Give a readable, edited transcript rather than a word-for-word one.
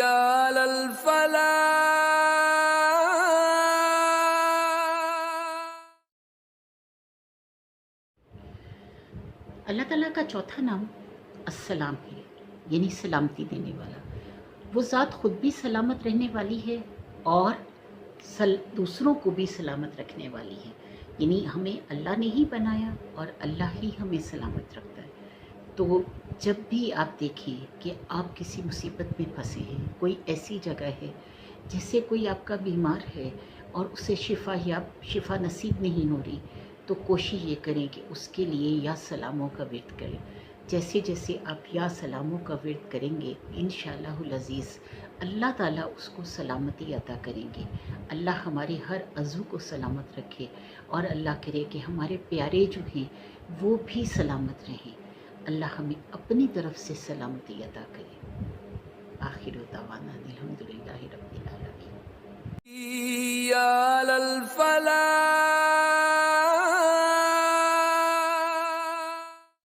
على الفلاح. اللہ تعالیٰ کا چوتھا نام السلام ہے، یعنی سلامتی دینے والا۔ وہ ذات خود بھی سلامت رہنے والی ہے اور دوسروں کو بھی سلامت رکھنے والی ہے، یعنی ہمیں اللہ نے ہی بنایا اور اللہ ہی ہمیں سلامت رکھتا ہے۔ تو جب بھی آپ دیکھیں کہ آپ کسی مصیبت میں پھنسے ہیں، کوئی ایسی جگہ ہے جیسے کوئی آپ کا بیمار ہے اور اسے شفا نصیب نہیں ہو رہی، تو کوشش یہ کریں کہ اس کے لیے یا سلاموں کا ورد کریں۔ جیسے جیسے آپ یا سلاموں کا ورد کریں گے انشاءاللہ العزیز اللہ تعالیٰ اس کو سلامتی عطا کریں گے۔ اللہ ہمارے ہر عضو کو سلامت رکھے اور اللہ کرے کہ ہمارے پیارے جو ہیں وہ بھی سلامت رہیں۔ اللہ ہمیں اپنی طرف سے سلامتی عطا کرے۔ آخر دعوانا الحمدللہ رب العالمین۔ على الفلاح.